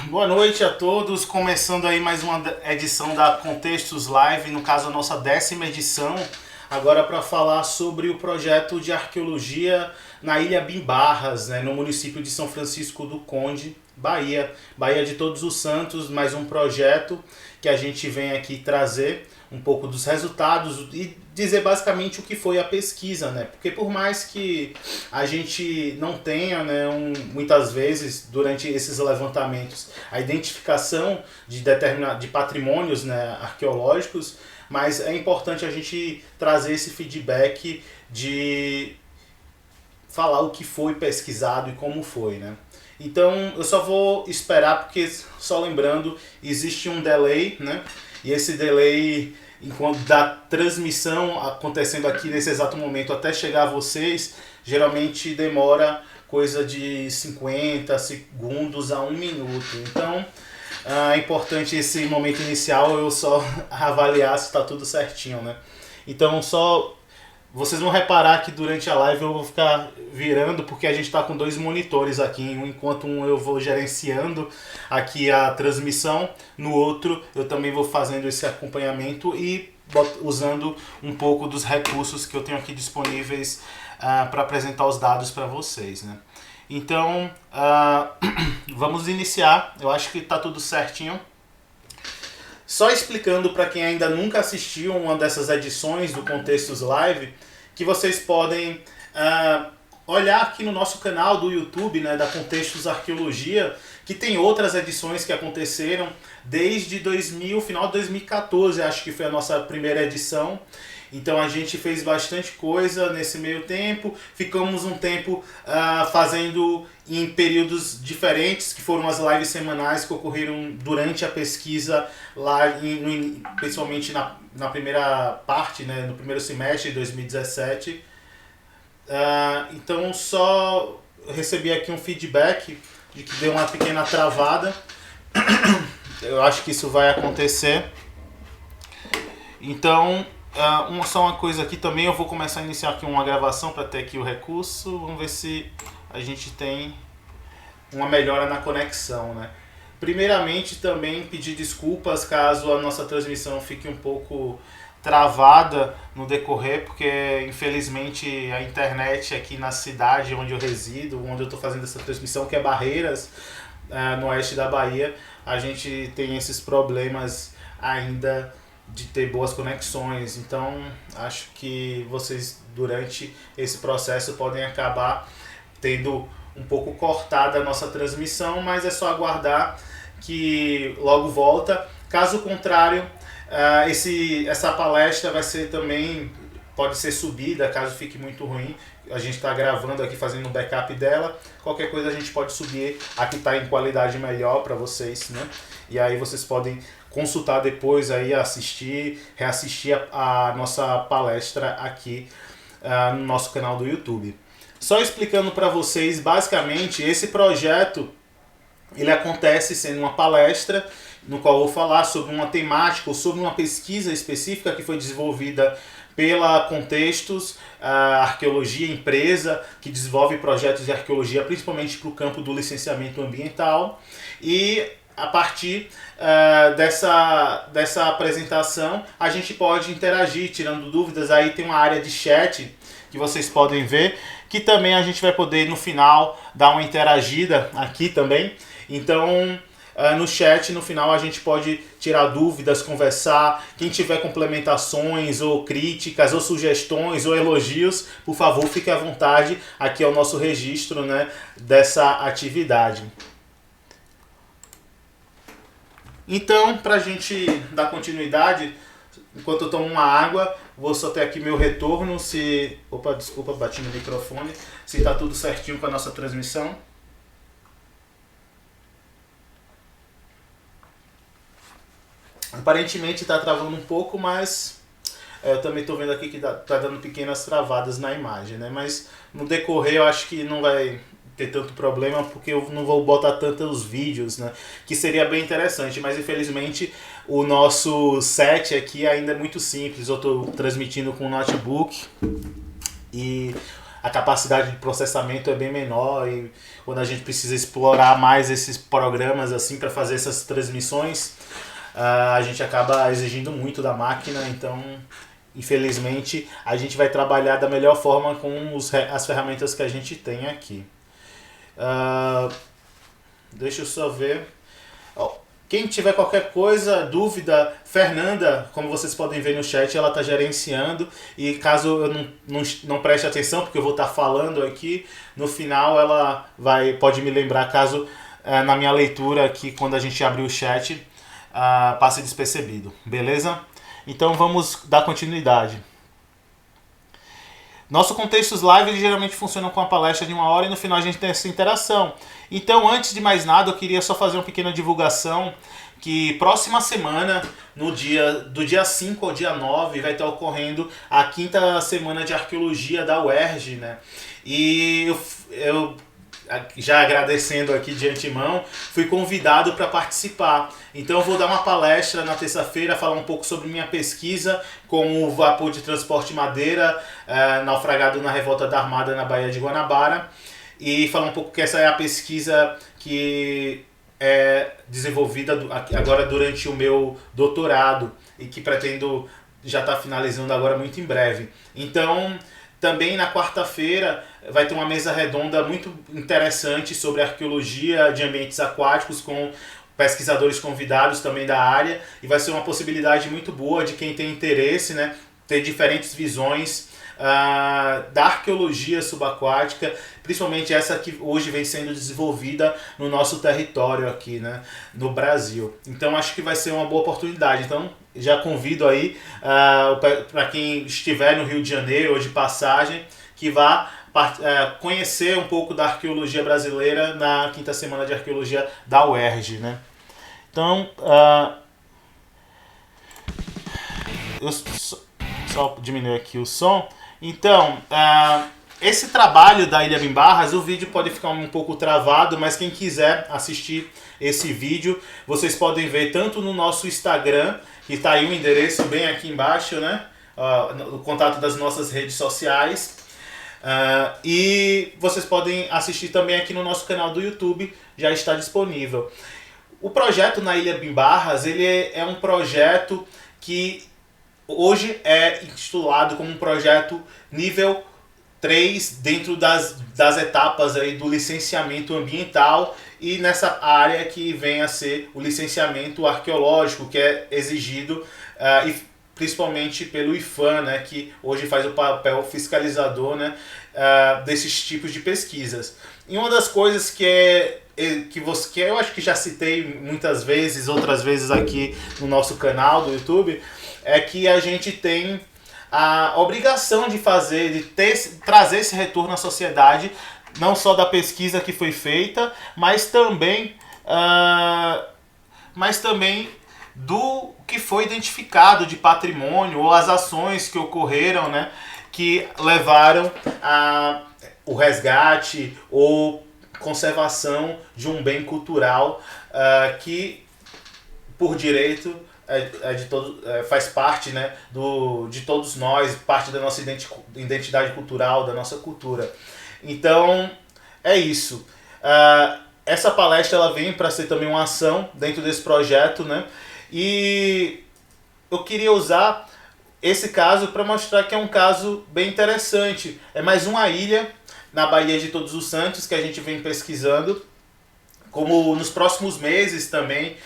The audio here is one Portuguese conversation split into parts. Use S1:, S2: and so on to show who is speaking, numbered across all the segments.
S1: Boa noite a todos, começando aí mais uma edição da Contextos Live, no caso a nossa 10ª edição, agora para falar sobre o projeto de arqueologia na Ilha Bimbarras, né, no município de São Francisco do Conde, Bahia, Bahia de Todos os Santos, mais um projeto que a gente vem aqui trazer um pouco dos resultados e dizer basicamente o que foi a pesquisa, né? Porque por mais que a gente não tenha, né, muitas vezes durante esses levantamentos a identificação de patrimônios, né, arqueológicos, mas é importante a gente trazer esse feedback de falar o que foi pesquisado e como foi, né? Então eu só vou esperar porque, só lembrando, existe um delay, né? E esse delay, enquanto da transmissão acontecendo aqui nesse exato momento até chegar a vocês, geralmente demora coisa de 50 segundos a 1 minuto. Então é importante esse momento inicial eu só avaliar se está tudo certinho, né? Então só vocês vão reparar que durante a live eu vou ficar virando porque a gente está com 2 monitores aqui. Enquanto eu vou gerenciando aqui a transmissão, no outro eu também vou fazendo esse acompanhamento e usando um pouco dos recursos que eu tenho aqui disponíveis para apresentar os dados para vocês, né? Então, vamos iniciar. Eu acho que está tudo certinho. Só explicando para quem ainda nunca assistiu uma dessas edições do Contextos Live, que vocês podem olhar aqui no nosso canal do YouTube, né, da Contextos Arqueologia, que tem outras edições que aconteceram desde final de 2014, acho que foi a nossa primeira edição. Então a gente fez bastante coisa nesse meio tempo, ficamos um tempo fazendo em períodos diferentes, que foram as lives semanais que ocorreram durante a pesquisa, lá principalmente na primeira parte, né, no primeiro semestre de 2017. Então só recebi aqui um feedback de que deu uma pequena travada. Eu acho que isso vai acontecer. Então, só uma coisa aqui também, eu vou começar a iniciar aqui uma gravação para ter aqui o recurso. Vamos ver se a gente tem uma melhora na conexão, né? Primeiramente também pedir desculpas caso a nossa transmissão fique um pouco travada no decorrer, porque infelizmente a internet aqui na cidade onde eu resido, onde eu estou fazendo essa transmissão, que é Barreiras, no oeste da Bahia, a gente tem esses problemas ainda de ter boas conexões. Então acho que vocês durante esse processo podem acabar tendo um pouco cortada a nossa transmissão, mas é só aguardar que logo volta. Caso contrário, essa palestra vai ser também, pode ser subida caso fique muito ruim. A gente está gravando aqui, fazendo um backup dela. Qualquer coisa a gente pode subir, aqui está em qualidade melhor para vocês, né? E aí vocês podem consultar depois, aí reassistir a nossa palestra aqui no nosso canal do YouTube. Só explicando para vocês, basicamente, esse projeto ele acontece sendo uma palestra no qual eu vou falar sobre uma temática ou sobre uma pesquisa específica que foi desenvolvida pela Contextos Arqueologia, empresa que desenvolve projetos de arqueologia principalmente para o campo do licenciamento ambiental. E a partir dessa apresentação a gente pode interagir, tirando dúvidas. Aí tem uma área de chat que vocês podem ver, que também a gente vai poder no final dar uma interagida aqui também. Então no chat, no final, a gente pode tirar dúvidas, conversar. Quem tiver complementações ou críticas ou sugestões ou elogios, por favor, fique à vontade. Aqui é o nosso registro, né, dessa atividade. Então, para a gente dar continuidade, enquanto eu tomo uma água, vou só ter aqui meu retorno. Opa, desculpa, bati no microfone. Se está tudo certinho com a nossa transmissão. Aparentemente está travando um pouco, mas eu também estou vendo aqui que está dando pequenas travadas na imagem, né? Mas no decorrer eu acho que não vai ter tanto problema, porque eu não vou botar tantos vídeos, né? Que seria bem interessante, mas infelizmente o nosso set aqui ainda é muito simples. Eu estou transmitindo com o notebook e a capacidade de processamento é bem menor e quando a gente precisa explorar mais esses programas assim para fazer essas transmissões, a gente acaba exigindo muito da máquina, então infelizmente a gente vai trabalhar da melhor forma com as ferramentas que a gente tem aqui. Deixa eu só ver. Quem tiver qualquer coisa, dúvida, Fernanda, como vocês podem ver no chat, ela está gerenciando. E caso eu não preste atenção, porque eu vou estar falando aqui, no final ela pode me lembrar, caso na minha leitura aqui, quando a gente abrir o chat, passe despercebido. Beleza? Então vamos dar continuidade. Nosso Contextos Live ele geralmente funciona com uma palestra de 1 hora e no final a gente tem essa interação. Então, antes de mais nada, eu queria só fazer uma pequena divulgação que próxima semana, do dia 5 ao dia 9, vai estar ocorrendo a 5ª Semana de Arqueologia da UERJ, né? E eu já agradecendo aqui de antemão, fui convidado para participar. Então eu vou dar uma palestra na terça-feira, falar um pouco sobre minha pesquisa com o vapor de transporte madeira naufragado na revolta da Armada na Baía de Guanabara, e falar um pouco que essa é a pesquisa que é desenvolvida agora durante o meu doutorado e que pretendo já estar finalizando agora muito em breve. Então, também na quarta-feira vai ter uma mesa redonda muito interessante sobre arqueologia de ambientes aquáticos com pesquisadores convidados também da área, e vai ser uma possibilidade muito boa de quem tem interesse, né, ter diferentes visões da arqueologia subaquática, principalmente essa que hoje vem sendo desenvolvida no nosso território aqui, né, no Brasil. Então acho que vai ser uma boa oportunidade. Então já convido aí para quem estiver no Rio de Janeiro ou de passagem, que vá conhecer um pouco da arqueologia brasileira na 5ª Semana de Arqueologia da UERJ, né? Então, eu só diminuir aqui o som. Então, esse trabalho da Ilha Bimbarras, o vídeo pode ficar um pouco travado, mas quem quiser assistir esse vídeo, vocês podem ver tanto no nosso Instagram, que está aí o endereço bem aqui embaixo, né? O contato das nossas redes sociais. E vocês podem assistir também aqui no nosso canal do YouTube, já está disponível. O projeto na Ilha Bimbarras, ele é um projeto que hoje é intitulado como um projeto nível 3 dentro das etapas aí do licenciamento ambiental, e nessa área que vem a ser o licenciamento arqueológico, que é exigido principalmente pelo IPHAN, né, que hoje faz o papel fiscalizador, né, desses tipos de pesquisas. E uma das coisas que eu acho que já citei muitas vezes, outras vezes aqui no nosso canal do YouTube, é que a gente tem a obrigação de trazer esse retorno à sociedade, não só da pesquisa que foi feita, mas também do que foi identificado de patrimônio, ou as ações que ocorreram, né, que levaram o resgate ou conservação de um bem cultural que, por direito, faz parte, né, de todos nós, parte da nossa identidade cultural, da nossa cultura. Então, é isso. Essa palestra ela vem para ser também uma ação dentro desse projeto, né? E eu queria usar esse caso para mostrar que é um caso bem interessante. É mais uma ilha na Baía de Todos os Santos que a gente vem pesquisando, como nos próximos meses também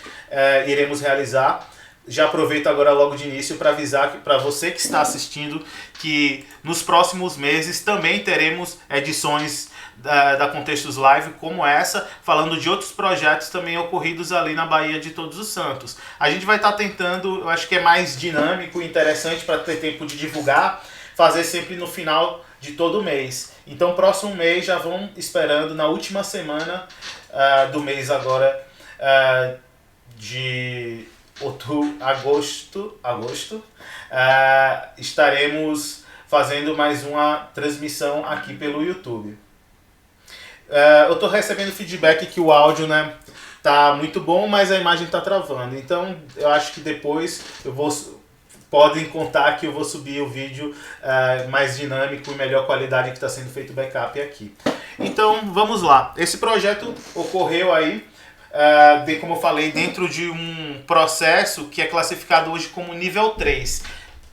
S1: iremos realizar. Já aproveito agora logo de início para avisar para você que está assistindo que nos próximos meses também teremos edições da Contextos Live como essa, falando de outros projetos também ocorridos ali na Baía de Todos os Santos. A gente vai estar tentando, eu acho que é mais dinâmico e interessante para ter tempo de divulgar, fazer sempre no final de todo mês. Então próximo mês já vão esperando, na última semana do mês agora de agosto, estaremos fazendo mais uma transmissão aqui pelo YouTube. Eu estou recebendo feedback que o áudio, né, tá muito bom, mas a imagem está travando. Então eu acho que depois eu vou podem contar que eu vou subir o vídeo mais dinâmico e melhor qualidade que está sendo feito o backup aqui. Então vamos lá. Esse projeto ocorreu aí, como eu falei, dentro de um processo que é classificado hoje como nível 3.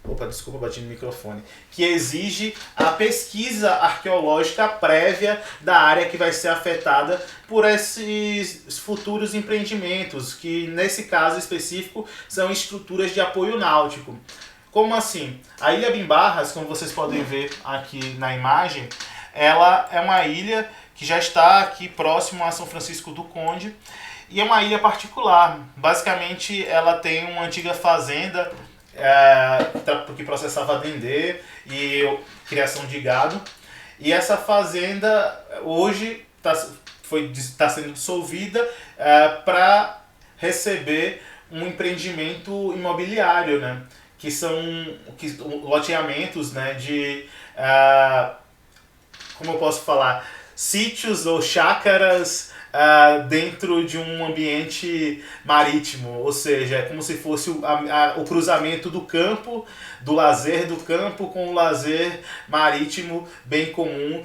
S1: Opa, desculpa, bati no microfone. Que exige a pesquisa arqueológica prévia da área que vai ser afetada por esses futuros empreendimentos, que nesse caso específico são estruturas de apoio náutico. Como assim? A Ilha Bimbarras, como vocês podem ver aqui na imagem, ela é uma ilha que já está aqui próximo a São Francisco do Conde e é uma ilha particular. Basicamente, ela tem uma antiga fazenda que processava dendê e criação de gado. E essa fazenda hoje está sendo dissolvida para receber um empreendimento imobiliário, né? Que são loteamentos, né, de, como eu posso falar, sítios ou chácaras dentro de um ambiente marítimo, ou seja, é como se fosse o cruzamento do campo, do lazer do campo com o lazer marítimo bem comum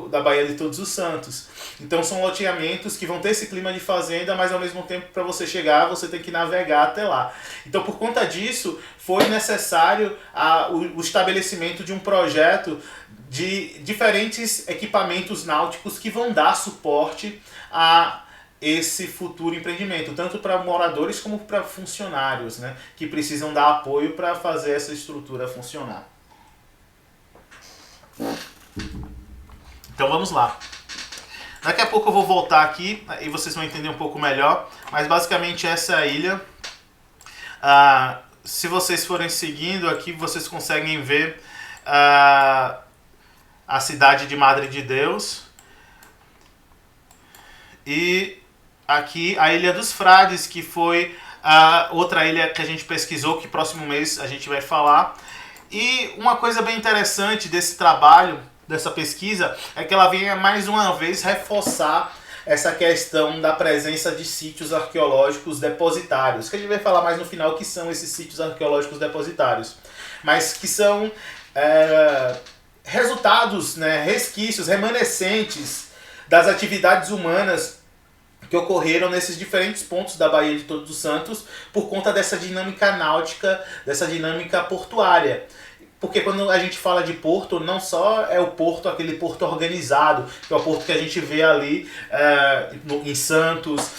S1: da Baía de Todos os Santos. Então são loteamentos que vão ter esse clima de fazenda, mas ao mesmo tempo para você chegar você tem que navegar até lá. Então por conta disso foi necessário o estabelecimento de um projeto de diferentes equipamentos náuticos que vão dar suporte a esse futuro empreendimento, tanto para moradores como para funcionários, né, que precisam dar apoio para fazer essa estrutura funcionar. Então vamos lá. Daqui a pouco eu vou voltar aqui e vocês vão entender um pouco melhor, mas basicamente essa é a ilha. Se vocês forem seguindo aqui, vocês conseguem ver a cidade de Madre de Deus. E aqui a Ilha dos Frades, que foi a outra ilha que a gente pesquisou, que próximo mês a gente vai falar. E uma coisa bem interessante desse trabalho, dessa pesquisa, é que ela vem mais uma vez reforçar essa questão da presença de sítios arqueológicos depositários, que a gente vai falar mais no final que são esses sítios arqueológicos depositários, mas que são resultados, né, resquícios, remanescentes das atividades humanas que ocorreram nesses diferentes pontos da Baía de Todos os Santos por conta dessa dinâmica náutica, dessa dinâmica portuária. Porque quando a gente fala de porto, não só é o porto, aquele porto organizado, que é o porto que a gente vê ali em Santos,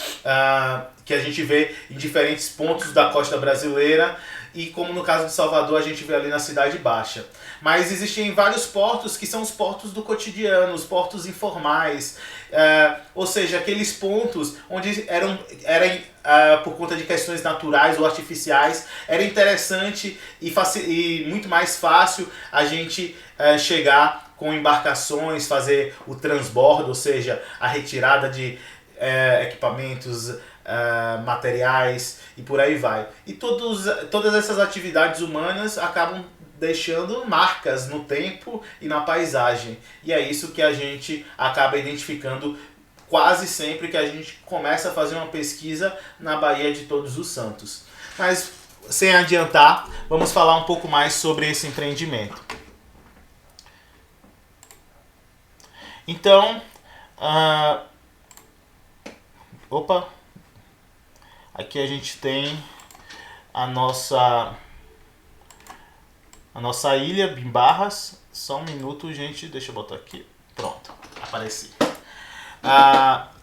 S1: que a gente vê em diferentes pontos da costa brasileira, e como no caso de Salvador a gente vê ali na Cidade Baixa. Mas existem vários portos que são os portos do cotidiano, os portos informais, ou seja, aqueles pontos onde por conta de questões naturais ou artificiais, era interessante e muito mais fácil a gente chegar com embarcações, fazer o transbordo, ou seja, a retirada de equipamentos, materiais e por aí vai. E todas essas atividades humanas acabam deixando marcas no tempo e na paisagem. E é isso que a gente acaba identificando quase sempre que a gente começa a fazer uma pesquisa na Baía de Todos os Santos. Mas, sem adiantar, vamos falar um pouco mais sobre esse empreendimento. Então, aqui a gente tem a nossa ilha Bimbarras. Só um minuto, gente, deixa eu botar aqui. Pronto, apareci.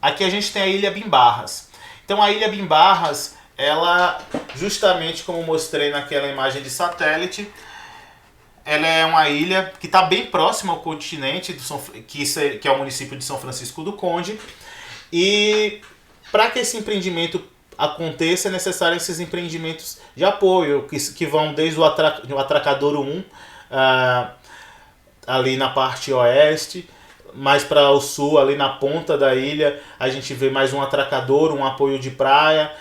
S1: Aqui a gente tem a ilha Bimbarras. Então a ilha Bimbarras, ela, justamente como mostrei naquela imagem de satélite, ela é uma ilha que está bem próxima ao continente, que é o município de São Francisco do Conde. E para que esse empreendimento aconteça, é necessário esses empreendimentos de apoio, que vão desde o Atracadouro 1, ali na parte oeste, mais para o sul, ali na ponta da ilha, a gente vê mais um atracadouro, um apoio de praia,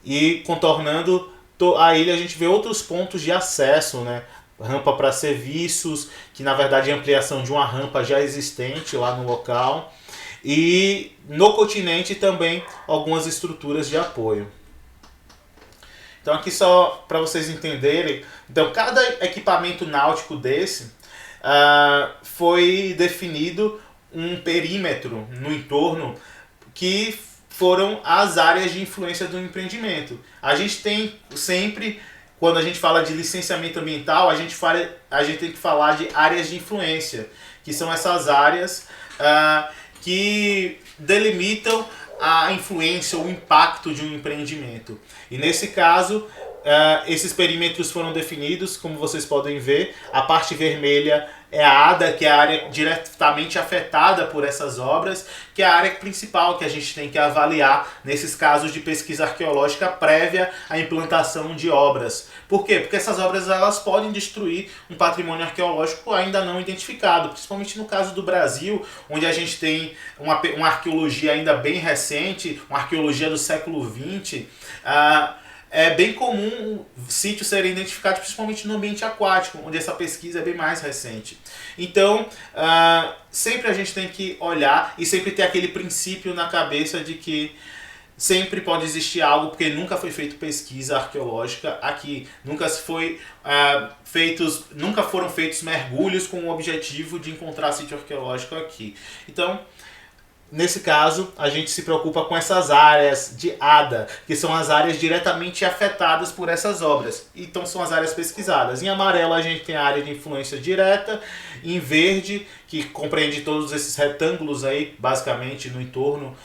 S1: e contornando a ilha a gente vê outros pontos de acesso, né? Rampa para serviços, que na verdade é ampliação de uma rampa já existente lá no local. E no continente também algumas estruturas de apoio. Então aqui só para vocês entenderem, então cada equipamento náutico desse foi definido um perímetro no entorno que foram as áreas de influência do empreendimento. A gente tem sempre, quando a gente fala de licenciamento ambiental, a gente tem que falar de áreas de influência, que são essas áreas que delimitam a influência ou o impacto de um empreendimento. E nesse caso, esses perímetros foram definidos, como vocês podem ver. A parte vermelha é a ADA, que é a área diretamente afetada por essas obras, que é a área principal que a gente tem que avaliar nesses casos de pesquisa arqueológica prévia à implantação de obras. Por quê? Porque essas obras elas podem destruir um patrimônio arqueológico ainda não identificado, principalmente no caso do Brasil, onde a gente tem uma arqueologia ainda bem recente, uma arqueologia do século XX. É bem comum sítios serem identificados, principalmente no ambiente aquático, onde essa pesquisa é bem mais recente. Então, sempre a gente tem que olhar e sempre ter aquele princípio na cabeça de que sempre pode existir algo, porque nunca foi feita pesquisa arqueológica aqui. Nunca foram feitos mergulhos com o objetivo de encontrar sítio arqueológico aqui. Então, nesse caso, a gente se preocupa com essas áreas de ADA, que são as áreas diretamente afetadas por essas obras. Então são as áreas pesquisadas. Em amarelo a gente tem a área de influência direta, em verde, que compreende todos esses retângulos aí, basicamente no entorno,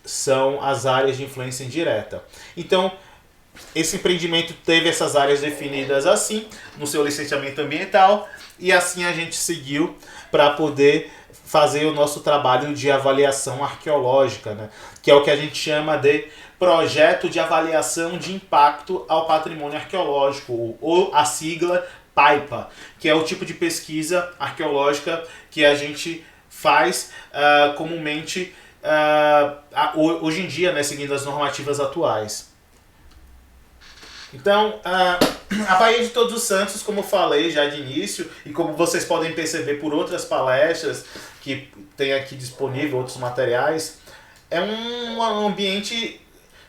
S1: são as áreas de influência indireta. Então, esse empreendimento teve essas áreas definidas assim, no seu licenciamento ambiental, e assim a gente seguiu para poder fazer o nosso trabalho de avaliação arqueológica, né? Que é o que a gente chama de Projeto de Avaliação de Impacto ao Patrimônio Arqueológico, ou a sigla PAIPA, que é o tipo de pesquisa arqueológica que a gente faz comumente hoje em dia, né, seguindo as normativas atuais. Então, a Baía de Todos os Santos, como eu falei já de início, e como vocês podem perceber por outras palestras que tem aqui disponível, outros materiais, é um ambiente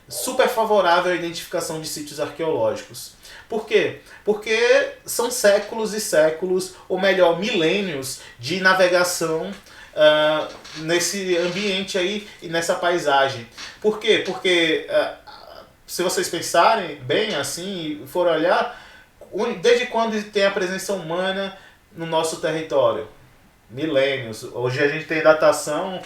S1: super favorável à identificação de sítios arqueológicos. Por quê? Porque são séculos e séculos, ou melhor, milênios de navegação nesse ambiente aí e nessa paisagem. Por quê? Porque se vocês pensarem bem assim e forem olhar, desde quando tem a presença humana no nosso território? Milênios. Hoje a gente tem datação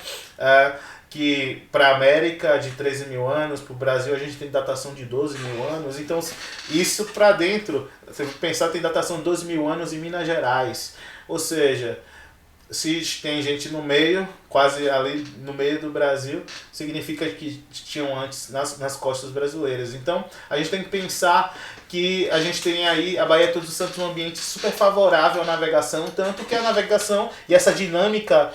S1: que para a América de 13 mil anos, para o Brasil a gente tem datação de 12 mil anos. Então isso para dentro, se você pensar, tem datação de 12 mil anos em Minas Gerais. Ou seja, se tem gente no meio, quase ali no meio do Brasil, significa que tinham antes nas costas brasileiras. Então a gente tem que pensar que a gente tem aí a Baía de Todos os Santos um ambiente super favorável à navegação, tanto que a navegação e essa dinâmica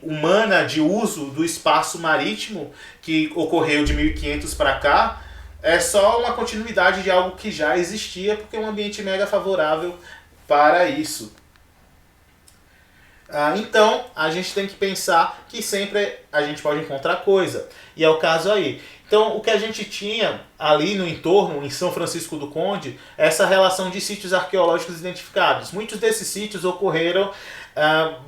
S1: humana de uso do espaço marítimo que ocorreu de 1500 para cá é só uma continuidade de algo que já existia, porque é um ambiente mega favorável para isso. Então, a gente tem que pensar que sempre a gente pode encontrar coisa. E é o caso aí. Então, o que a gente tinha ali no entorno, em São Francisco do Conde, é essa relação de sítios arqueológicos identificados. Muitos desses sítios ocorreram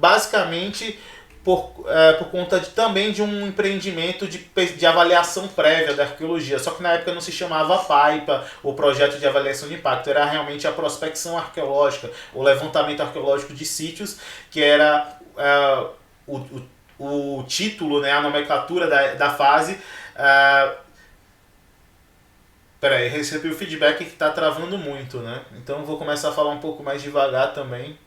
S1: basicamente por conta também de um empreendimento de avaliação prévia da arqueologia. Só que na época não se chamava PAIPA, o Projeto de Avaliação de Impacto. Era realmente a prospecção arqueológica, o levantamento arqueológico de sítios, que era o título, né, a nomenclatura da fase. Peraí, recebi o feedback que está travando muito, né? Então vou começar a falar um pouco mais devagar também,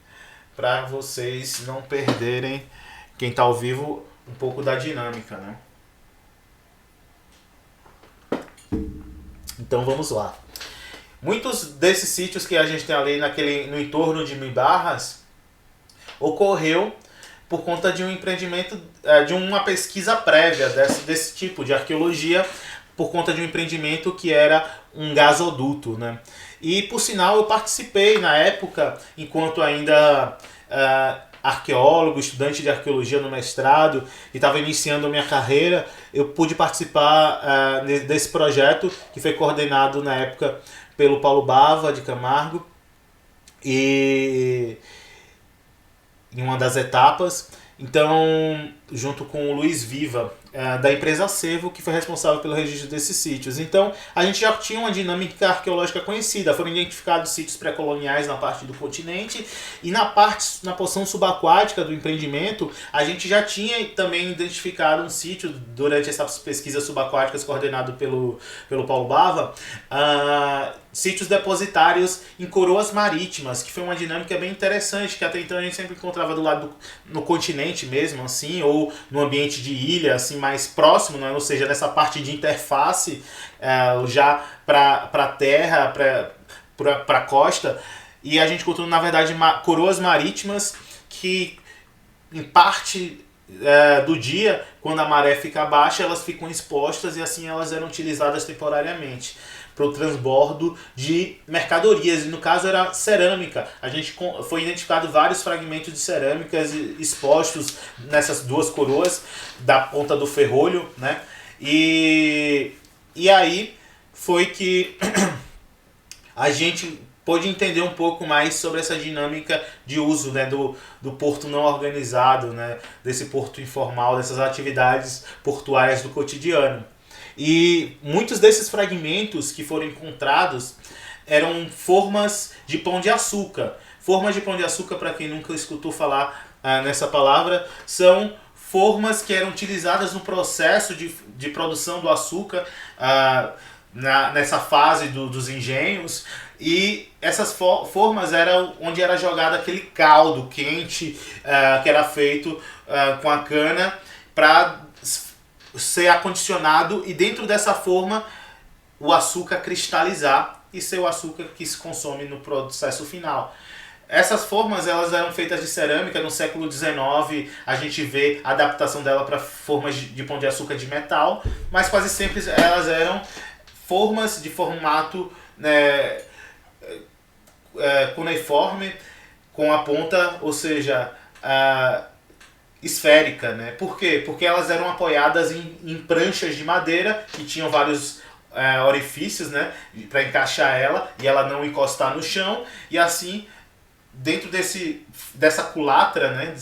S1: para vocês não perderem, quem está ao vivo, um pouco da dinâmica, né? Então vamos lá. Muitos desses sítios que a gente tem ali no entorno de Mibarras ocorreu por conta de um empreendimento, de uma pesquisa prévia desse tipo de arqueologia, por conta de um empreendimento que era um gasoduto, né? E por sinal eu participei na época, enquanto ainda arqueólogo, estudante de arqueologia no mestrado e estava iniciando a minha carreira, eu pude participar desse projeto que foi coordenado na época pelo Paulo Bava de Camargo e em uma das etapas. Então, junto com o Luiz Viva, da empresa Acervo, que foi responsável pelo registro desses sítios. Então, a gente já tinha uma dinâmica arqueológica conhecida. Foram identificados sítios pré-coloniais na parte do continente e na porção subaquática do empreendimento, a gente já tinha também identificado um sítio durante essas pesquisas subaquáticas coordenado pelo Paulo Bava, sítios depositários em coroas marítimas, que foi uma dinâmica bem interessante, que até então a gente sempre encontrava do lado no continente mesmo, assim, ou no ambiente de ilha, assim, mais próximo, né? Ou seja, nessa parte de interface, já para terra, para a costa, e a gente encontrou, na verdade, coroas marítimas que, em parte do dia, quando a maré fica baixa, elas ficam expostas e assim elas eram utilizadas temporariamente para o transbordo de mercadorias, e no caso era cerâmica. A gente foi identificado vários fragmentos de cerâmicas expostos nessas duas coroas da ponta do ferrolho, né? E aí foi que a gente pôde entender um pouco mais sobre essa dinâmica de uso, né, do porto não organizado, né, desse porto informal, dessas atividades portuárias do cotidiano. E muitos desses fragmentos que foram encontrados eram formas de pão de açúcar. Formas de pão de açúcar, para quem nunca escutou falar nessa palavra, são formas que eram utilizadas no processo de produção do açúcar, nessa fase dos engenhos. E essas formas eram onde era jogado aquele caldo quente que era feito com a cana para ser acondicionado e dentro dessa forma o açúcar cristalizar e ser o açúcar que se consome no processo final. Essas formas elas eram feitas de cerâmica. No século XIX a gente vê a adaptação dela para formas de pão de açúcar de metal, mas quase sempre elas eram formas de formato, né, cuneiforme, com a ponta, ou seja, esférica, né? Por quê? Porque elas eram apoiadas em pranchas de madeira que tinham vários orifícios, né, para encaixar ela e ela não encostar no chão, e assim dentro dessa culatra, né,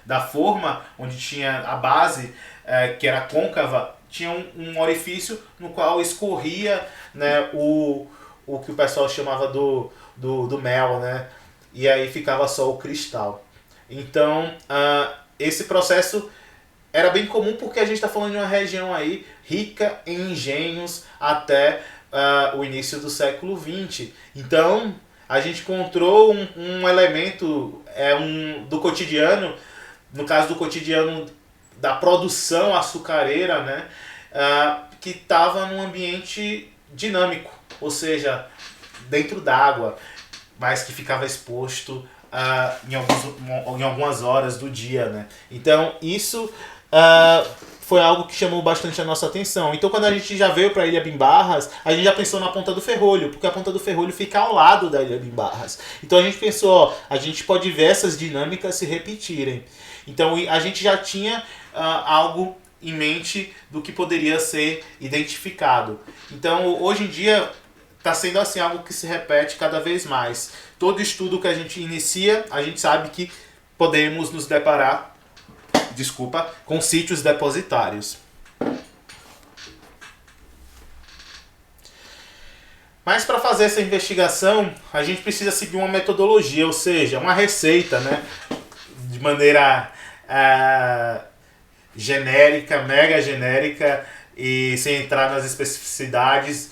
S1: da forma onde tinha a base que era côncava, tinha um orifício no qual escorria, né, o que o pessoal chamava do mel, né, e aí ficava só o cristal. Então esse processo era bem comum porque a gente está falando de uma região aí rica em engenhos até o início do século XX. Então a gente encontrou um elemento do cotidiano, no caso do cotidiano da produção açucareira, né, que estava num ambiente dinâmico, ou seja, dentro d'água, mas que ficava exposto em algumas horas do dia, né? Então isso foi algo que chamou bastante a nossa atenção. Então quando a gente já veio para a Ilha Bimbarras, a gente já pensou na Ponta do Ferrolho, porque a Ponta do Ferrolho fica ao lado da Ilha Bimbarras. Então a gente pensou, a gente pode ver essas dinâmicas se repetirem. Então a gente já tinha algo em mente do que poderia ser identificado. Então hoje em dia está sendo assim algo que se repete cada vez mais. Todo estudo que a gente inicia, a gente sabe que podemos nos deparar, com sítios depositários. Mas para fazer essa investigação, a gente precisa seguir uma metodologia, ou seja, uma receita, né, de maneira genérica, mega genérica, e sem entrar nas especificidades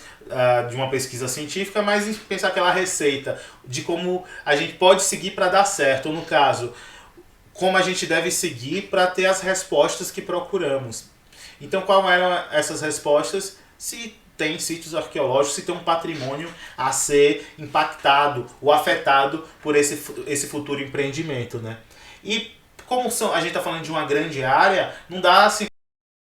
S1: de uma pesquisa científica, mas pensar aquela receita de como a gente pode seguir para dar certo, ou no caso, como a gente deve seguir para ter as respostas que procuramos. Então, quais eram essas respostas? Se tem sítios arqueológicos, se tem um patrimônio a ser impactado ou afetado por esse futuro empreendimento, né? E como a gente está falando de uma grande área, não dá assim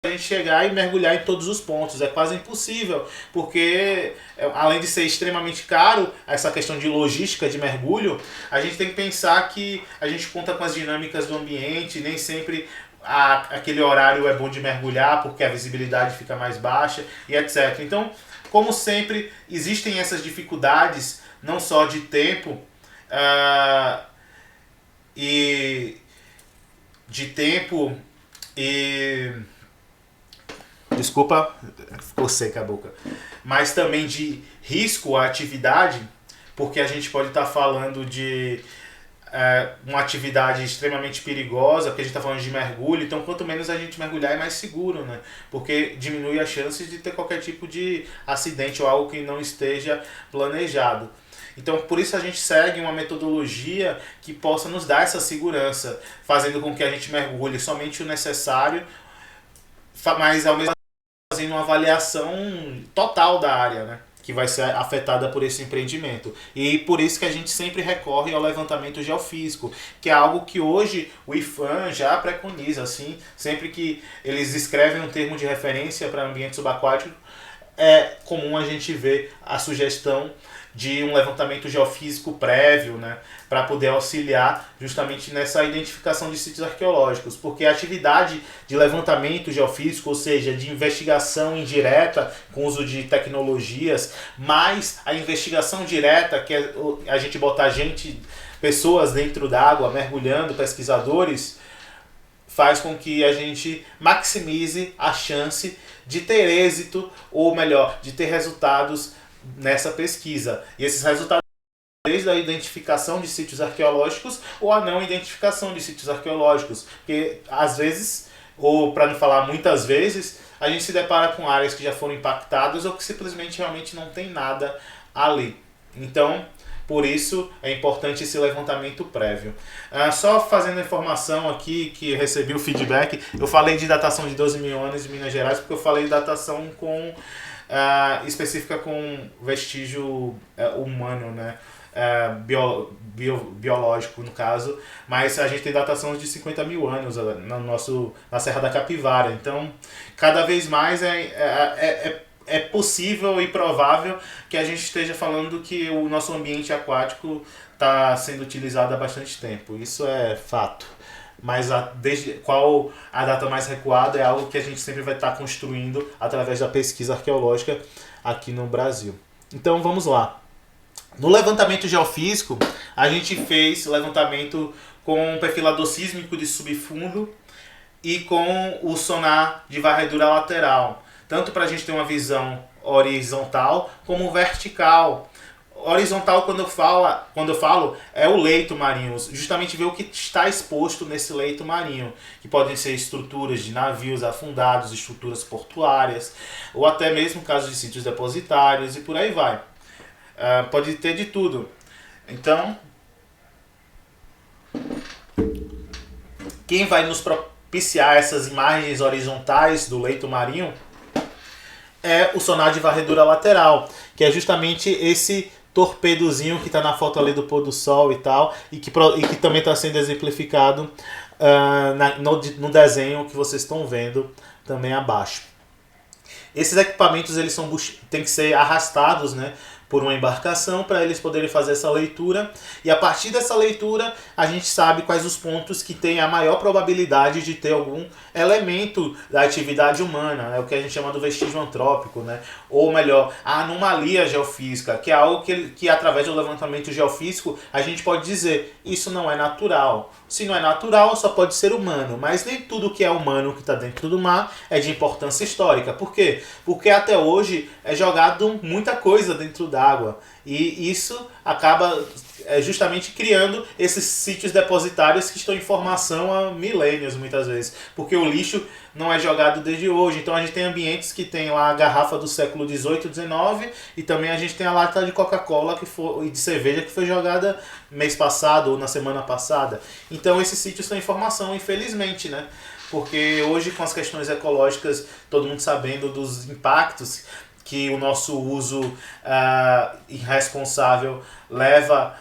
S1: a gente gente chegar e mergulhar em todos os pontos. É quase impossível, porque além de ser extremamente caro, essa questão de logística de mergulho, a gente tem que pensar que a gente conta com as dinâmicas do ambiente, nem sempre aquele horário é bom de mergulhar, porque a visibilidade fica mais baixa e etc. Então, como sempre, existem essas dificuldades, não só de tempo, e desculpa, ficou seca a boca, mas também de risco à atividade, porque a gente pode estar falando de uma atividade extremamente perigosa, porque a gente está falando de mergulho, então quanto menos a gente mergulhar é mais seguro, né? Porque diminui as chances de ter qualquer tipo de acidente ou algo que não esteja planejado. Então, por isso a gente segue uma metodologia que possa nos dar essa segurança, fazendo com que a gente mergulhe somente o necessário, mas ao mesmo tempo fazendo uma avaliação total da área, né, que vai ser afetada por esse empreendimento. E por isso que a gente sempre recorre ao levantamento geofísico, que é algo que hoje o IPHAN já preconiza, assim, sempre que eles escrevem um termo de referência para ambiente subaquático, é comum a gente ver a sugestão de um levantamento geofísico prévio, né, para poder auxiliar justamente nessa identificação de sítios arqueológicos, porque a atividade de levantamento geofísico, ou seja, de investigação indireta com uso de tecnologias, mais a investigação direta, que é a gente botar pessoas dentro d'água, mergulhando, pesquisadores, faz com que a gente maximize a chance de ter êxito, ou melhor, de ter resultados nessa pesquisa. E esses resultados desde a identificação de sítios arqueológicos ou a não identificação de sítios arqueológicos. Porque às vezes, ou para não falar muitas vezes, a gente se depara com áreas que já foram impactadas ou que simplesmente realmente não tem nada ali. Então, por isso é importante esse levantamento prévio. Só fazendo a informação aqui, que recebi o feedback, eu falei de datação de 12 mil anos de Minas Gerais, porque eu falei de datação específica com vestígio humano, né? Biológico no caso, mas a gente tem datação de 50 mil anos na Serra da Capivara. Então, cada vez mais é possível e provável que a gente esteja falando que o nosso ambiente aquático está sendo utilizado há bastante tempo. Isso é fato. Mas qual a data mais recuada é algo que a gente sempre vai estar construindo através da pesquisa arqueológica aqui no Brasil. Então vamos lá. No levantamento geofísico, a gente fez levantamento com o perfilador sísmico de subfundo e com o sonar de varredura lateral, tanto para a gente ter uma visão horizontal como vertical. Horizontal, quando eu falo, é o leito marinho, justamente ver o que está exposto nesse leito marinho, que podem ser estruturas de navios afundados, estruturas portuárias, ou até mesmo casos de sítios depositários e por aí vai. Pode ter de tudo. Então, quem vai nos propiciar essas imagens horizontais do leito marinho é o sonar de varredura lateral, que é justamente esse torpedozinho que está na foto ali do pôr do sol e tal, e que também está sendo exemplificado no desenho que vocês estão vendo também abaixo. Esses equipamentos têm que ser arrastados, né, por uma embarcação para eles poderem fazer essa leitura, e a partir dessa leitura a gente sabe quais os pontos que tem a maior probabilidade de ter algum elemento da atividade humana, né, o que a gente chama do vestígio antrópico, né, ou melhor, a anomalia geofísica, que é algo que através do levantamento geofísico a gente pode dizer, isso não é natural. Se não é natural, só pode ser humano, mas nem tudo que é humano que está dentro do mar é de importância histórica. Por quê? Porque até hoje é jogado muita coisa dentro d'água, e isso acaba justamente criando esses sítios depositários que estão em formação há milênios muitas vezes, porque o lixo não é jogado desde hoje. Então a gente tem ambientes que tem lá a garrafa do século XVIII, XIX, e também a gente tem a lata de Coca-Cola e de cerveja que foi jogada mês passado ou na semana passada. Então esses sítios estão em formação, infelizmente, né? Porque hoje, com as questões ecológicas, todo mundo sabendo dos impactos que o nosso uso irresponsável leva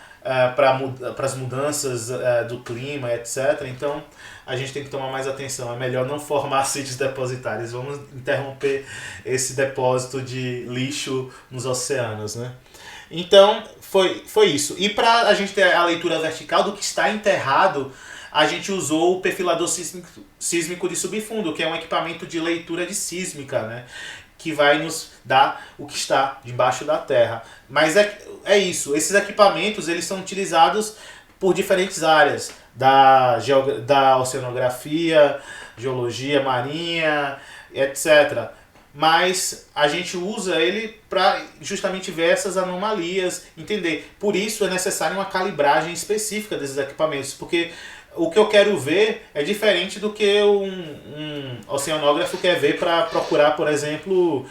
S1: para as mudanças do clima, etc. Então a gente tem que tomar mais atenção. É melhor não formar sítios depositários. Vamos interromper esse depósito de lixo nos oceanos, né? Então foi isso. E para a gente ter a leitura vertical do que está enterrado, a gente usou o perfilador sísmico de subfundo, que é um equipamento de leitura de sísmica, né? Que vai nos dar o que está debaixo da terra. Mas é isso, esses equipamentos eles são utilizados por diferentes áreas da oceanografia, geologia marinha, etc. Mas a gente usa ele para justamente ver essas anomalias, entender. Por isso é necessário uma calibragem específica desses equipamentos, porque o que eu quero ver é diferente do que um oceanógrafo quer ver para procurar, por exemplo,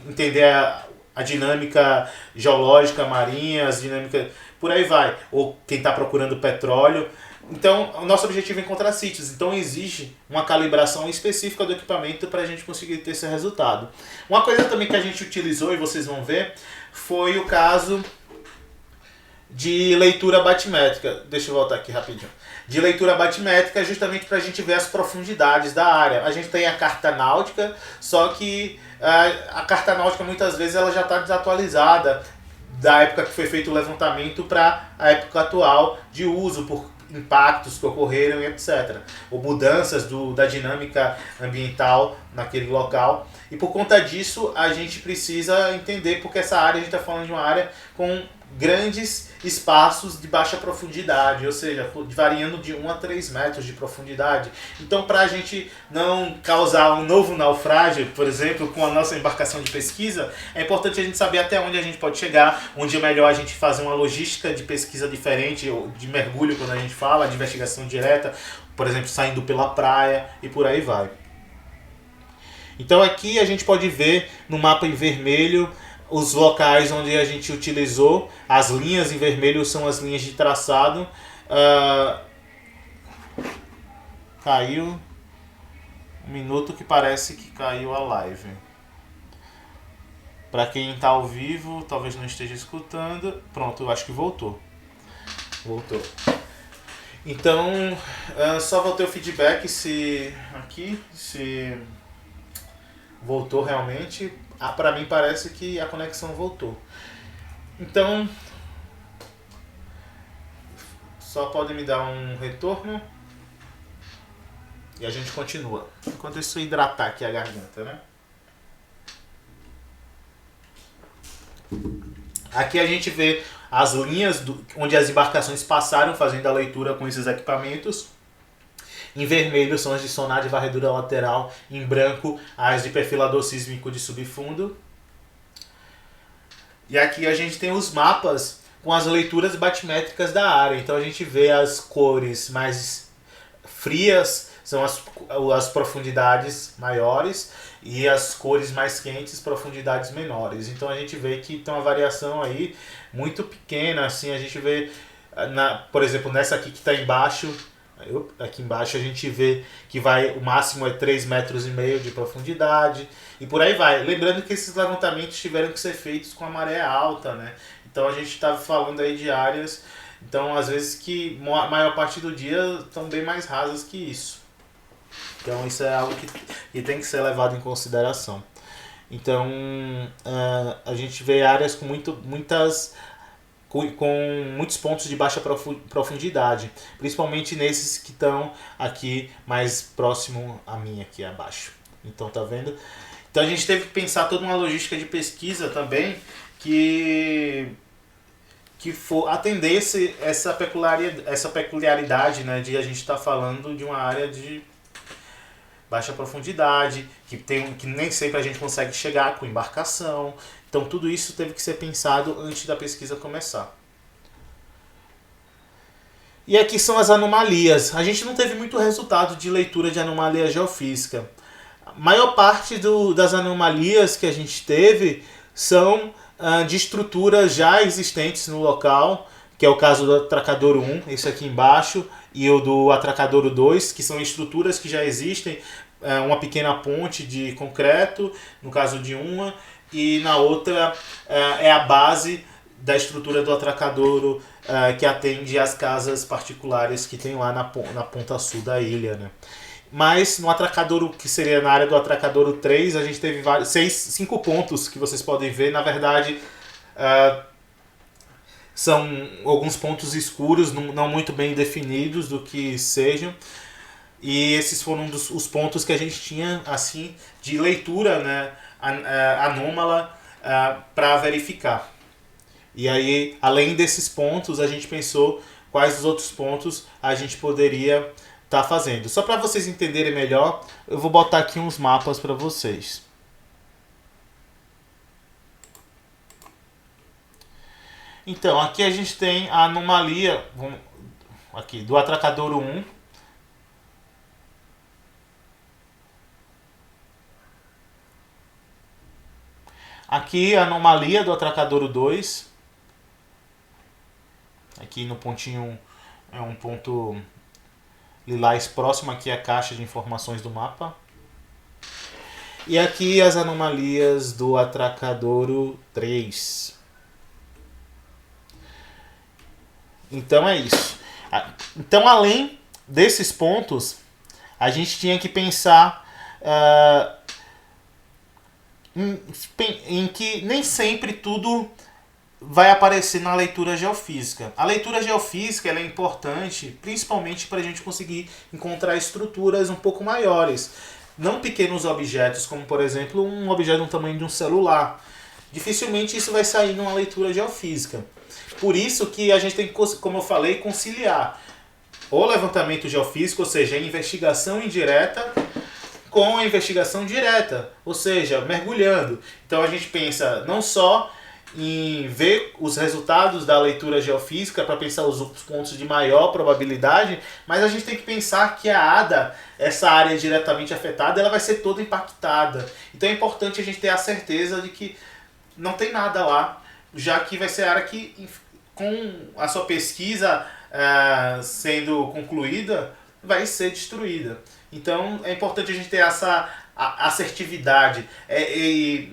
S1: entender a dinâmica geológica marinha, as dinâmicas, por aí vai. Ou quem está procurando petróleo. Então, o nosso objetivo é encontrar sítios. Então, exige uma calibração específica do equipamento para a gente conseguir ter esse resultado. Uma coisa também que a gente utilizou, e vocês vão ver, foi o caso de leitura batimétrica. Deixa eu voltar aqui rapidinho. De leitura batimétrica justamente para a gente ver as profundidades da área. A gente tem a carta náutica, só que a carta náutica muitas vezes ela já está desatualizada da época que foi feito o levantamento para a época atual de uso, por impactos que ocorreram e etc. Ou mudanças da dinâmica ambiental naquele local. E por conta disso a gente precisa entender, porque essa área, a gente está falando de uma área com grandes espaços de baixa profundidade, ou seja, variando de 1 a 3 metros de profundidade. Então, para a gente não causar um novo naufrágio, por exemplo, com a nossa embarcação de pesquisa, é importante a gente saber até onde a gente pode chegar, onde é melhor a gente fazer uma logística de pesquisa diferente, ou de mergulho, quando a gente fala, de investigação direta, por exemplo, saindo pela praia e por aí vai. Então aqui a gente pode ver no mapa em vermelho os locais onde a gente utilizou. As linhas em vermelho são as linhas de traçado. Caiu um minuto que parece que caiu a live. Para quem está ao vivo, talvez não esteja escutando. Pronto, eu acho que voltou. Voltou. Então, só vou ter o feedback se voltou realmente. Para mim parece que a conexão voltou. Então, só pode me dar um retorno e a gente continua. Enquanto isso, hidratar aqui a garganta, né? Aqui a gente vê as linhas onde as embarcações passaram fazendo a leitura com esses equipamentos. Em vermelho são as de sonar de varredura lateral, em branco as de perfilador sísmico de subfundo. E aqui a gente tem os mapas com as leituras batimétricas da área. Então a gente vê as cores mais frias, são as profundidades maiores, e as cores mais quentes, profundidades menores. Então a gente vê que tem uma variação aí muito pequena. Assim, a gente vê, por exemplo, nessa aqui que está embaixo, aqui embaixo a gente vê que o máximo é 3,5 metros de profundidade e por aí vai. Lembrando que esses levantamentos tiveram que ser feitos com a maré alta, né? Então a gente estava falando aí de áreas, então às vezes que a maior parte do dia estão bem mais rasas que isso. Então isso é algo que tem que ser levado em consideração. Então a gente vê áreas com muitos pontos de baixa profundidade, principalmente nesses que estão aqui mais próximo a mim, aqui abaixo. Então tá vendo? Então a gente teve que pensar toda uma logística de pesquisa também que for atendesse essa peculiaridade, né, de a gente estar falando de uma área de baixa profundidade, que nem sempre a gente consegue chegar com embarcação. Então tudo isso teve que ser pensado antes da pesquisa começar. E aqui são as anomalias. A gente não teve muito resultado de leitura de anomalia geofísica. A maior parte das anomalias que a gente teve são de estruturas já existentes no local, que é o caso do Atracadouro 1, esse aqui embaixo, e o do Atracadouro 2, que são estruturas que já existem, uma pequena ponte de concreto, no caso de uma, e na outra é a base da estrutura do Atracadouro que atende às casas particulares que tem lá na ponta sul da ilha, né? Mas no Atracadouro, que seria na área do Atracadouro 3, a gente teve 5 pontos que vocês podem ver. Na verdade, são alguns pontos escuros, não muito bem definidos do que sejam. E esses foram os pontos que a gente tinha assim de leitura, né, anômala para verificar. E aí, além desses pontos, a gente pensou quais os outros pontos a gente poderia estar fazendo. Só para vocês entenderem melhor, eu vou botar aqui uns mapas para vocês. Então, aqui a gente tem a anomalia aqui, do Atracadouro 1. Aqui a anomalia do Atracadouro 2. Aqui no pontinho é um ponto lilás próximo aqui à caixa de informações do mapa. E aqui as anomalias do Atracadouro 3. Então é isso. Então, além desses pontos, a gente tinha que pensar em que nem sempre tudo vai aparecer na leitura geofísica. A leitura geofísica ela é importante, principalmente para a gente conseguir encontrar estruturas um pouco maiores. Não pequenos objetos, como por exemplo um objeto do tamanho de um celular. Dificilmente isso vai sair numa leitura geofísica. Por isso que a gente tem que, como eu falei, conciliar o levantamento geofísico, ou seja, a investigação indireta, com a investigação direta, ou seja, mergulhando. Então a gente pensa não só em ver os resultados da leitura geofísica para pensar os pontos de maior probabilidade, mas a gente tem que pensar que a ADA, essa área diretamente afetada, ela vai ser toda impactada. Então é importante a gente ter a certeza de que não tem nada lá, já que vai ser a área que, com a sua pesquisa sendo concluída, vai ser destruída. Então é importante a gente ter essa assertividade,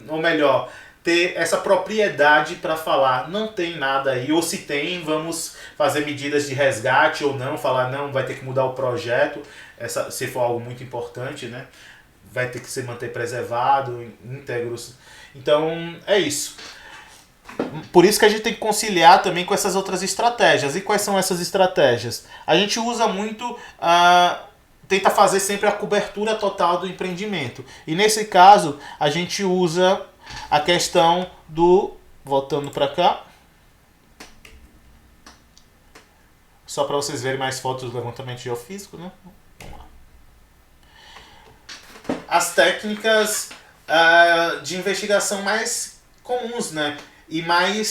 S1: ou melhor, ter essa propriedade para falar, não tem nada aí, ou se tem, vamos fazer medidas de resgate ou não, falar não, vai ter que mudar o projeto, se for algo muito importante, né? Vai ter que se manter preservado, íntegros. Então é isso. Por isso que a gente tem que conciliar também com essas outras estratégias. E quais são essas estratégias? A gente usa muito, tenta fazer sempre a cobertura total do empreendimento. E nesse caso, a gente usa a questão do... Voltando para cá. Só para vocês verem mais fotos do levantamento geofísico, né? Vamos lá. As técnicas de investigação mais comuns, né? E mais